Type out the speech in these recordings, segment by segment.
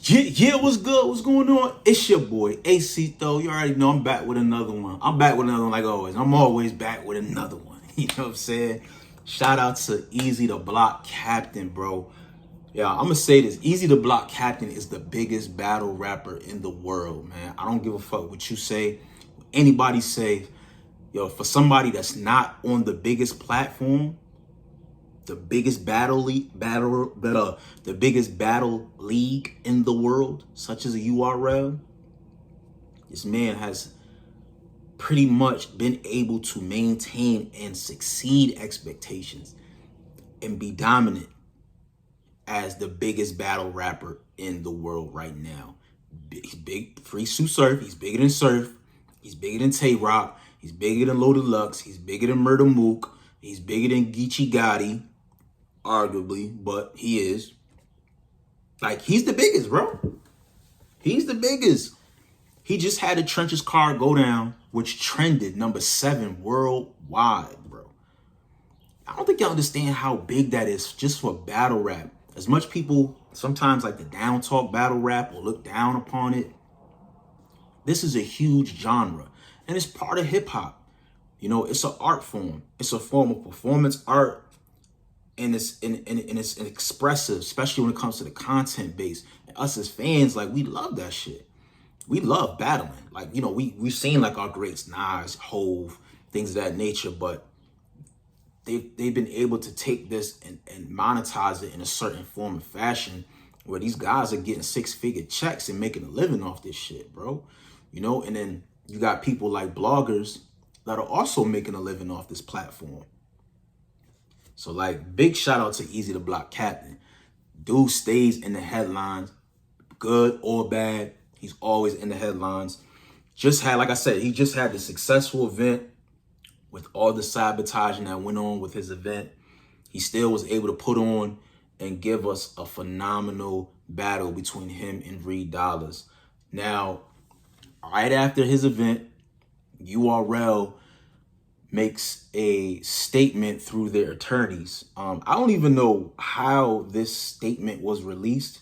Yeah, what's good? What's going on? It's your boy, AC though. You already know I'm back with another one. I'm back with another one like always. I'm always back with another one. You know what I'm saying? Shout out to Eazy the Block Captain, bro. Yeah, I'm gonna say this. Eazy the Block Captain is the biggest battle rapper in the world, man. I don't give a fuck what you say, what anybody say. Yo, for somebody that's not on the biggest platform, the biggest the biggest battle league in the world, such as a URL, this man has pretty much been able to maintain and succeed expectations and be dominant as the biggest battle rapper in the world right now. He's big, Free Sue Surf. He's bigger than Surf. He's bigger than Tay Rock. He's bigger than Loaded Lux. He's bigger than Murder Mook. He's bigger than Geechee Gotti, arguably, but he is. Like, he's the biggest, bro. He's the biggest. He just had the Trenches card go down, which trended #7 worldwide, bro. I don't think y'all understand how big that is just for battle rap. As much people sometimes like to down talk battle rap or look down upon it, this is a huge genre. And it's part of hip hop. You know, it's an art form. It's a form of performance art. And it's expressive, especially when it comes to the content base. And us as fans, like, we love that shit. We love battling. Like, you know, we've seen like our greats, Nas, Hove, things of that nature, but they've been able to take this and monetize it in a certain form of fashion where these guys are getting 6-figure checks and making a living off this shit, bro. You know, and then you got people like bloggers that are also making a living off this platform. So, like, big shout out to Eazy the Block Captain. Dude stays in the headlines, good or bad. He's always in the headlines. Just had, like I said, he just had the successful event with all the sabotaging that went on with his event. He still was able to put on and give us a phenomenal battle between him and Reed Dollaz. Now, right after his event, URL makes a statement through their attorneys. I don't even know how this statement was released.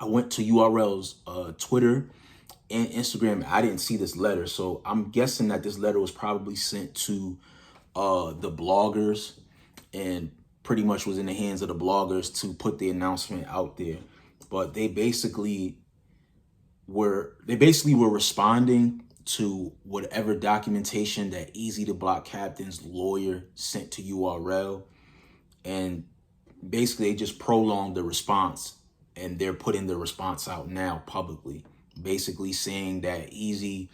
I went to URL's Twitter and Instagram. I didn't see this letter, so I'm guessing that this letter was probably sent to the bloggers and pretty much was in the hands of the bloggers to put the announcement out there. But they basically were responding to whatever documentation that Eazy the Block Captain's lawyer sent to URL, and basically they just prolonged the response, and they're putting the response out now publicly, basically saying that Eazy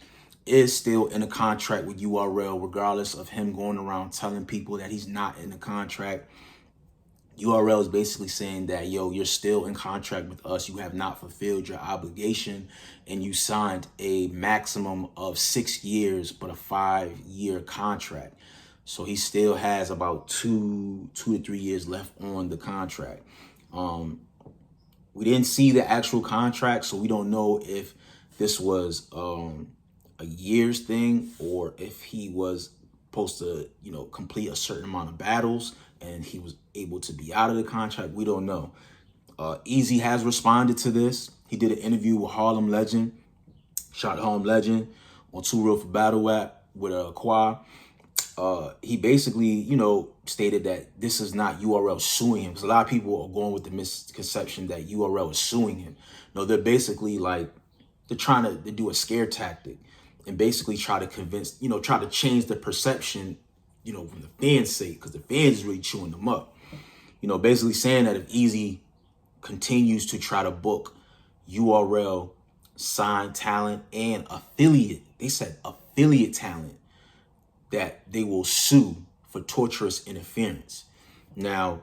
is still in a contract with URL regardless of him going around telling people that he's not in a contract. URL is basically saying that, yo, you're still in contract with us. You have not fulfilled your obligation, and you signed a maximum of 6 years, but a 5-year contract. So he still has about 2 to 3 years left on the contract. We didn't see the actual contract, so we don't know if this was a year's thing or if he was supposed to, you know, complete a certain amount of battles and he was able to be out of the contract. We don't know. Eazy has responded to this. He did an interview with Harlem Legend, Shot Harlem Legend on Too Real for Battle Rap with Qua. He basically, you know, stated that this is not URL suing him, because a lot of people are going with the misconception that URL is suing him. No, they're basically like, they're trying to do a scare tactic and basically try to convince, you know, try to change the perception, you know, from the fans' sake, because the fans is really chewing them up. You know, basically saying that if Eazy continues to try to book URL signed talent and affiliate, they said affiliate talent, that they will sue for torturous interference. Now,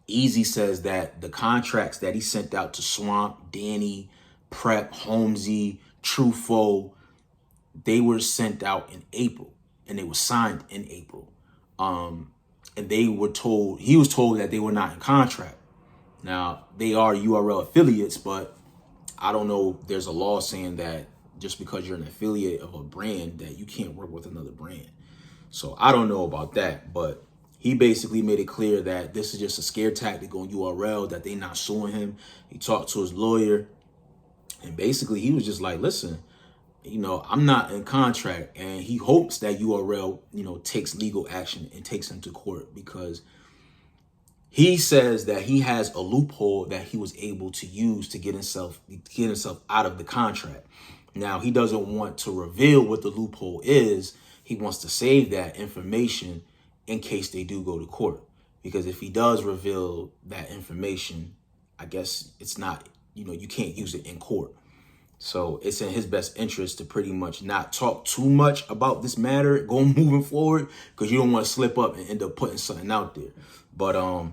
Eazy says that the contracts that he sent out to Swamp, Danny, Prep, Holmesy, Truffaut, they were sent out in April and they were signed in April. And he was told that they were not in contract. Now, they are URL affiliates, but I don't know if there's a law saying that just because you're an affiliate of a brand that you can't work with another brand. So I don't know about that, but he basically made it clear that this is just a scare tactic on URL, that they're not suing him. He talked to his lawyer And basically he was just like, listen, I'm not in contract. And he hopes that URL, takes legal action and takes him to court, because he says that he has a loophole that he was able to use to get himself out of the contract. Now, he doesn't want to reveal what the loophole is. He wants to save that information in case they do go to court. Because if he does reveal that information, I guess it's not, you can't use it in court. So it's in his best interest to pretty much not talk too much about this matter moving forward, because you don't want to slip up and end up putting something out there. But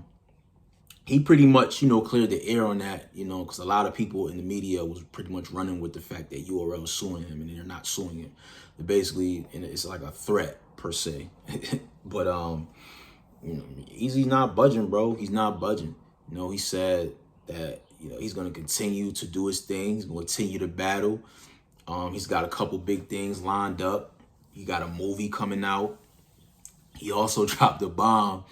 he pretty much, cleared the air on that, because a lot of people in the media was pretty much running with the fact that URL is suing him, and they're not suing him. Basically, and it's like a threat per se. But Eazy's not budging, bro. He's not budging. He said that he's going to continue to do his thing. He's going to continue to battle. He's got a couple big things lined up. He got a movie coming out. He also dropped a bomb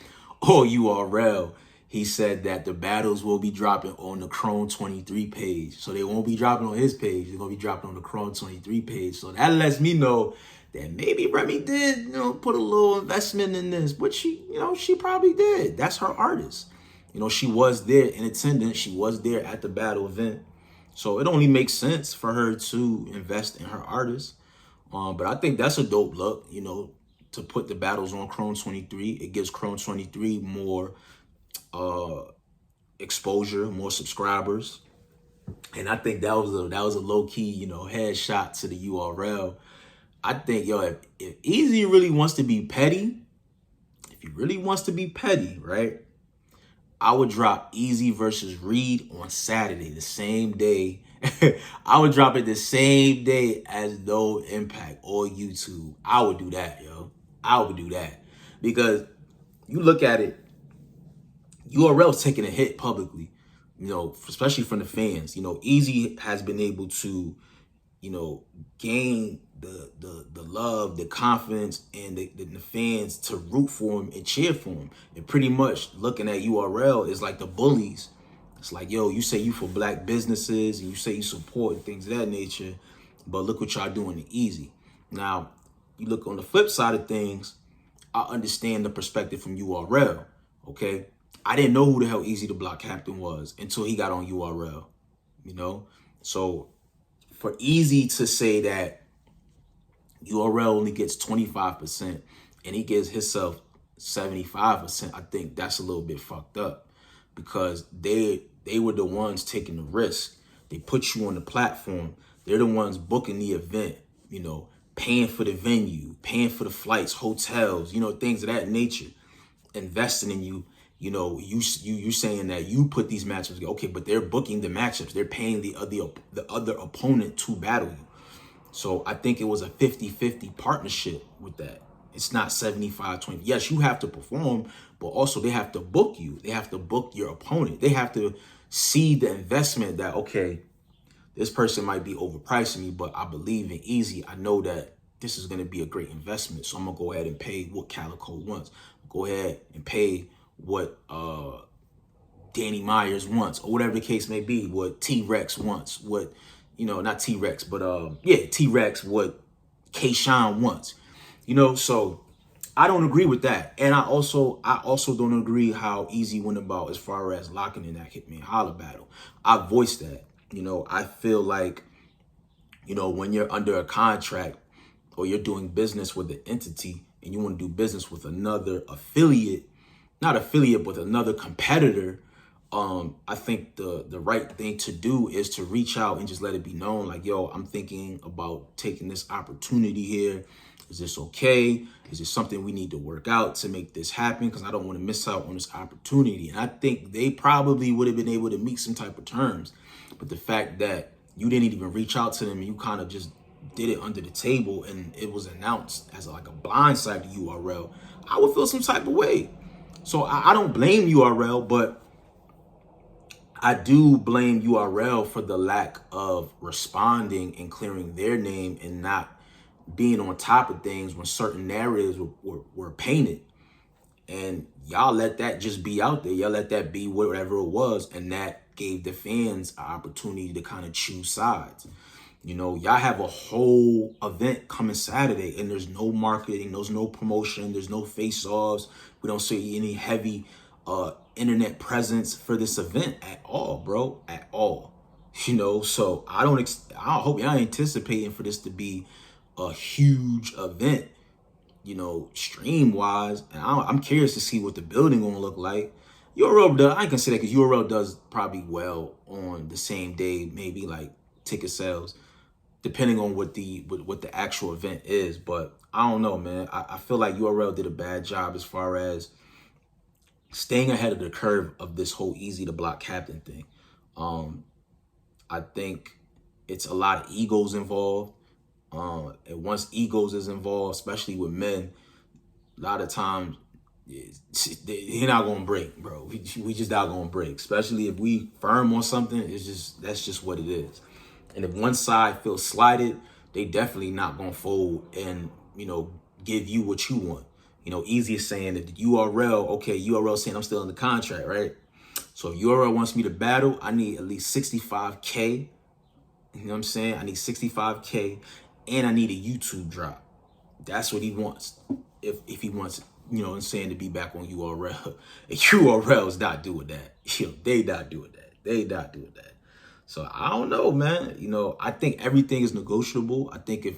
on URL. He said that the battles will be dropping on the Chrome 23 page. So they won't be dropping on his page. They're going to be dropping on the Chrome 23 page. So that lets me know that maybe Remy did, put a little investment in this. But she probably did. That's her artist. She was there in attendance. She was there at the battle event. So it only makes sense for her to invest in her artist. But I think that's a dope look, to put the battles on Chrome 23. It gives Chrome 23 more exposure, more subscribers. And I think that was a low key, headshot to the URL. I think, if Eazy really wants to be petty, right? I would drop Eazy versus Reed on Saturday, the same day. I would drop it the same day as No Impact or YouTube. I would do that, yo. I would do that. Because you look at it, URL's taking a hit publicly, especially from the fans. Eazy has been able to, gain the love, the confidence, and the fans to root for him and cheer for him. And pretty much looking at URL is like the bullies. It's like, yo, you say you for black businesses and you say you support and things of that nature, but look what y'all doing to Eazy. Now, you look on the flip side of things, I understand the perspective from URL, okay? I didn't know who the hell Eazy the Block Captain was until he got on URL, So for Eazy to say that URL only gets 25% and he gives himself 75%, I think that's a little bit fucked up, because they were the ones taking the risk. They put you on the platform. They're the ones booking the event, paying for the venue, paying for the flights, hotels, things of that nature, investing in you. You saying that you put these matchups, okay, but they're booking the matchups. They're paying the other opponent to battle you. So I think it was a 50-50 partnership with that. It's not 75-20. Yes, you have to perform, but also they have to book you. They have to book your opponent. They have to see the investment that, okay, this person might be overpricing me, but I believe in Eazy. I know that this is going to be a great investment. So I'm going to go ahead and pay what Calico wants. Go ahead and pay what Danny Myers wants, or whatever the case may be, what T-Rex wants, what, not T-Rex, but T-Rex, what K-Shine wants, so I don't agree with that. And I also don't agree how Eazy went about as far as locking in that Hit Me and Holla battle. I voiced that, I feel like, when you're under a contract or you're doing business with an entity and you want to do business with another but another competitor, I think the right thing to do is to reach out and just let it be known, like, yo, I'm thinking about taking this opportunity here. Is this okay? Is this something we need to work out to make this happen? Because I don't want to miss out on this opportunity. And I think they probably would have been able to meet some type of terms. But the fact that you didn't even reach out to them and you kind of just did it under the table and it was announced as like a blindside to URL, I would feel some type of way. So I don't blame URL, but I do blame URL for the lack of responding and clearing their name and not being on top of things when certain narratives were painted. And y'all let that just be out there. Y'all let that be whatever it was, and that gave the fans an opportunity to kind of choose sides. You know, y'all have a whole event coming Saturday, and there's no marketing, there's no promotion, there's no face-offs. We don't see any heavy internet presence for this event at all, bro, at all. You know, so I hope y'all anticipating for this to be a huge event, you know, stream wise. And I'm curious to see what the building gonna look like. URL does, I can say that because URL does probably well on the same day, maybe like ticket sales, depending on what the actual event is. But I don't know, man. I feel like URL did a bad job as far as staying ahead of the curve of this whole Eazy the Block Captain thing. I think it's a lot of egos involved. And once egos is involved, especially with men, a lot of times he's not gonna break, bro. We just not gonna break, especially if we firm on something. That's just what it is. And if one side feels slighted, they definitely not gonna fold and, you know, give you what you want. You know, Eazy is saying that the URL, okay, URL saying I'm still in the contract, right? So if URL wants me to battle, I need at least 65K. You know what I'm saying? I need 65K, and I need a YouTube drop. That's what he wants. If he wants, you know what I'm saying, to be back on URL. And URL is not doing that. You know, they not doing that. They not doing that. So I don't know, man. You know, I think everything is negotiable. I think if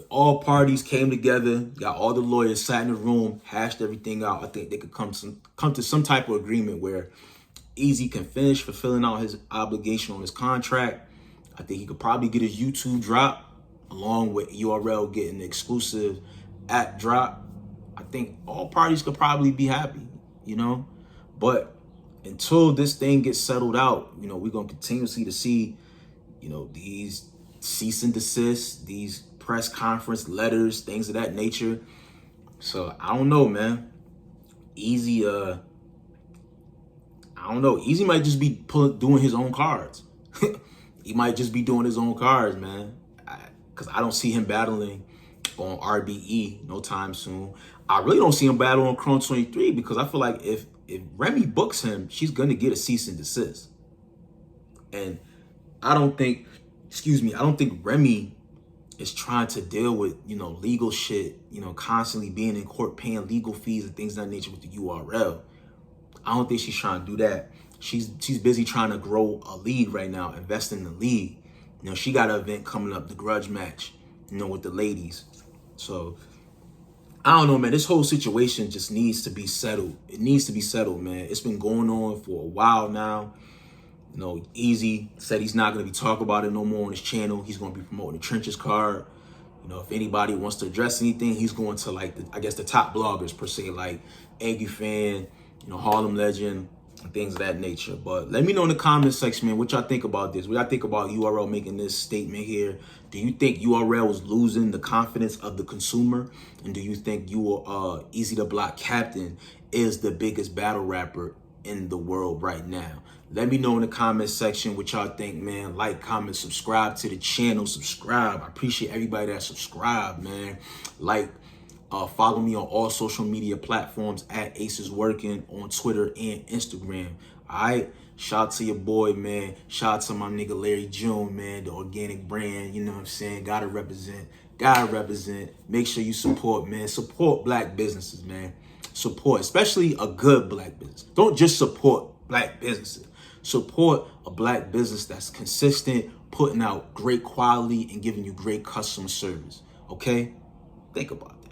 all parties came together, got all the lawyers sat in the room, hashed everything out, I think they could come to some type of agreement where Eazy can finish fulfilling out his obligation on his contract. I think he could probably get his YouTube drop along with URL getting the exclusive app drop. I think all parties could probably be happy, you know? But until this thing gets settled out, you know, we're going to continuously to see, you know, these cease and desist, these press conference letters, things of that nature. So I don't know, man. Eazy, I don't know. Eazy might just be doing his own cards. He might just be doing his own cards, man. Because I don't see him battling on RBE no time soon. I really don't see him battle on Chrome 23 because I feel like if Remy books him, she's going to get a cease and desist. And I don't think Remy is trying to deal with, you know, legal shit, you know, constantly being in court, paying legal fees and things of that nature with the URL. I don't think she's trying to do that. She's busy trying to grow a league right now, invest in the league. You know, she got an event coming up, the grudge match, you know, with the ladies. So I don't know, man. This whole situation just needs to be settled. It needs to be settled, man. It's been going on for a while now. You know, Eazy said he's not going to be talking about it no more on his channel. He's going to be promoting the Trenches card. You know, if anybody wants to address anything, he's going to, like, I guess the top bloggers per se, like Angry Fan, you know, Harlem Legend, and things of that nature. But let me know in the comments section, man, what y'all think about this. What y'all think about URL making this statement here? Do you think URL was losing the confidence of the consumer? And do you think Eazy the Block Captain is the biggest battle rapper in the world right now? Let me know in the comment section what y'all think, man. Like, comment, subscribe to the channel. Subscribe. I appreciate everybody that subscribed, man. Like, follow me on all social media platforms at Ace is Working on Twitter and Instagram. All right. Shout out to your boy, man. Shout out to my nigga Larry June, man. The organic brand. You know what I'm saying? Gotta represent. Gotta represent. Make sure you support, man. Support black businesses, man. Support, especially a good black business. Don't just support black businesses. Support a black business that's consistent, putting out great quality and giving you great customer service. Okay? Think about that.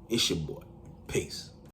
It's your boy. Peace.